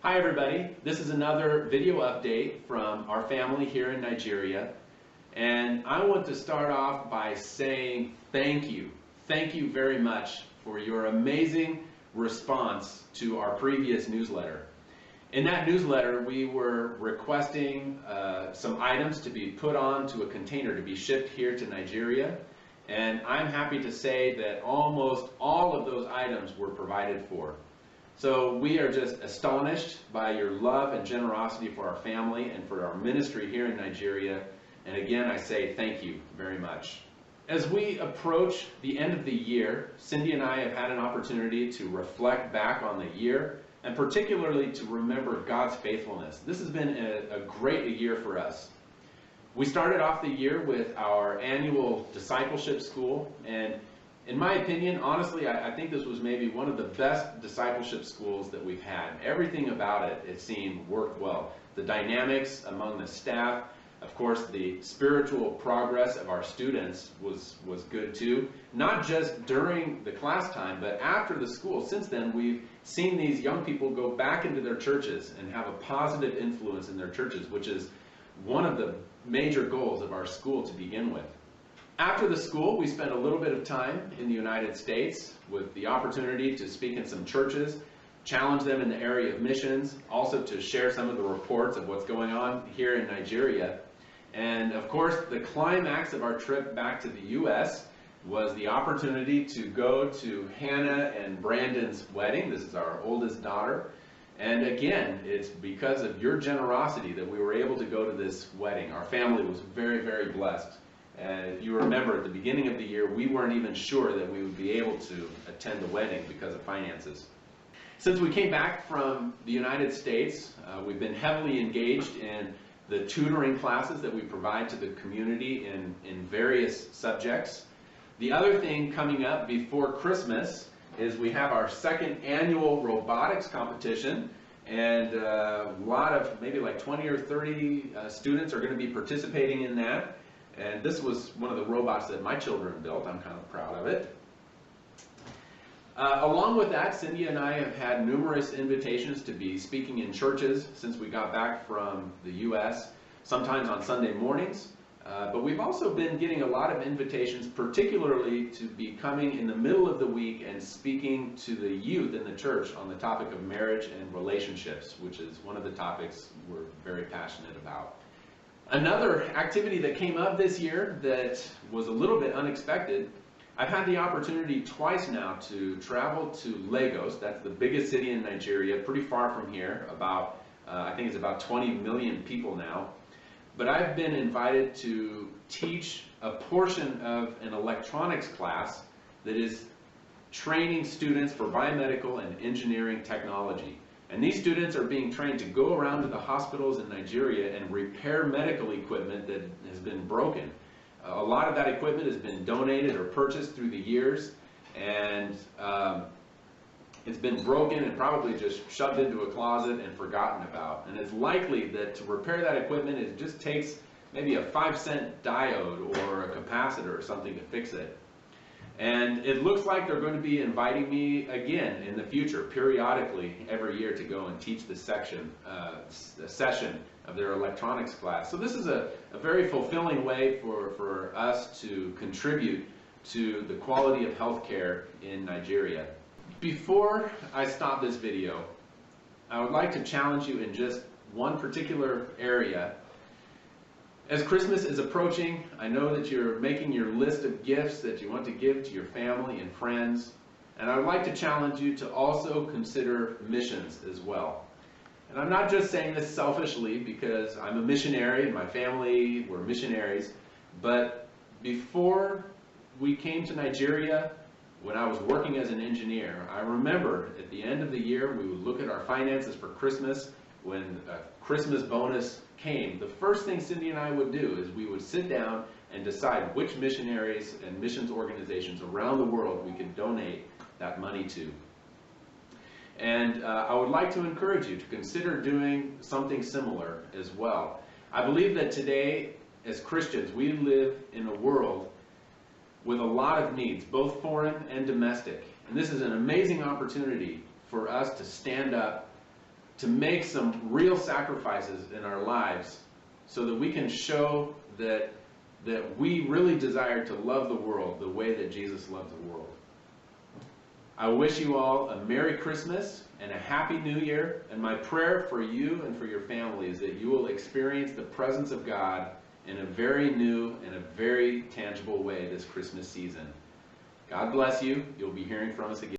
Hi everybody, this is another video update from our family here in Nigeria, and I want to start off by saying thank you. Thank you very much for your amazing response to our previous newsletter. In that newsletter we were requesting some items to be put onto a container to be shipped here to Nigeria, and I'm happy to say that almost all of those items were provided for. So we are just astonished by your love and generosity for our family and for our ministry here in Nigeria. And again, I say thank you very much. As we approach the end of the year, Cindy and I have had an opportunity to reflect back on the year and particularly to remember God's faithfulness. This has been a great year for us. We started off the year with our annual discipleship school, and in my opinion, honestly, I think this was maybe one of the best discipleship schools that we've had. Everything about it seemed worked well. The dynamics among the staff, of course, the spiritual progress of our students was good too. Not just during the class time, but after the school. Since then, we've seen these young people go back into their churches and have a positive influence in their churches, which is one of the major goals of our school to begin with. After the school, we spent a little bit of time in the United States with the opportunity to speak in some churches, challenge them in the area of missions, also to share some of the reports of what's going on here in Nigeria. And of course, the climax of our trip back to the U.S. was the opportunity to go to Hannah and Brandon's wedding. This is our oldest daughter. And again, it's because of your generosity that we were able to go to this wedding. Our family was very, very blessed. And if you remember, at the beginning of the year, we weren't even sure that we would be able to attend the wedding because of finances. Since we came back from the United States, we've been heavily engaged in the tutoring classes that we provide to the community in various subjects. The other thing coming up before Christmas is we have our second annual robotics competition, and a lot of, maybe like 20 or 30 students are going to be participating in that. And this was one of the robots that my children built. I'm kind of proud of it. Along with that, Cindy and I have had numerous invitations to be speaking in churches since we got back from the U.S., sometimes on Sunday mornings. But we've also been getting a lot of invitations, particularly to be coming in the middle of the week and speaking to the youth in the church on the topic of marriage and relationships, which is one of the topics we're very passionate about. Another activity that came up this year that was a little bit unexpected, I've had the opportunity twice now to travel to Lagos. That's the biggest city in Nigeria, pretty far from here, I think it's about 20 million people now. But I've been invited to teach a portion of an electronics class that is training students for biomedical and engineering technology. And these students are being trained to go around to the hospitals in Nigeria and repair medical equipment that has been broken. A lot of that equipment has been donated or purchased through the years, and it's been broken and probably just shoved into a closet and forgotten about. And it's likely that to repair that equipment, it just takes maybe a 5-cent diode or a capacitor or something to fix it. And it looks like they're going to be inviting me again in the future, periodically, every year, to go and teach the session of their electronics class. So this is a very fulfilling way for us to contribute to the quality of healthcare in Nigeria. Before I stop this video, I would like to challenge you in just one particular area. As Christmas is approaching, I know that you're making your list of gifts that you want to give to your family and friends, and I would like to challenge you to also consider missions as well. And I'm not just saying this selfishly because I'm a missionary and my family were missionaries, but before we came to Nigeria, when I was working as an engineer, I remember at the end of the year we would look at our finances for Christmas. When a Christmas bonus came, the first thing Cindy and I would do is we would sit down and decide which missionaries and missions organizations around the world we could donate that money to. And I would like to encourage you to consider doing something similar as well. I believe that today, as Christians, we live in a world with a lot of needs, both foreign and domestic. And this is an amazing opportunity for us to stand up to make some real sacrifices in our lives so that we can show that we really desire to love the world the way that Jesus loved the world. I wish you all a Merry Christmas and a Happy New Year, and my prayer for you and for your family is that you will experience the presence of God in a very new and a very tangible way this Christmas season. God bless you. You'll be hearing from us again.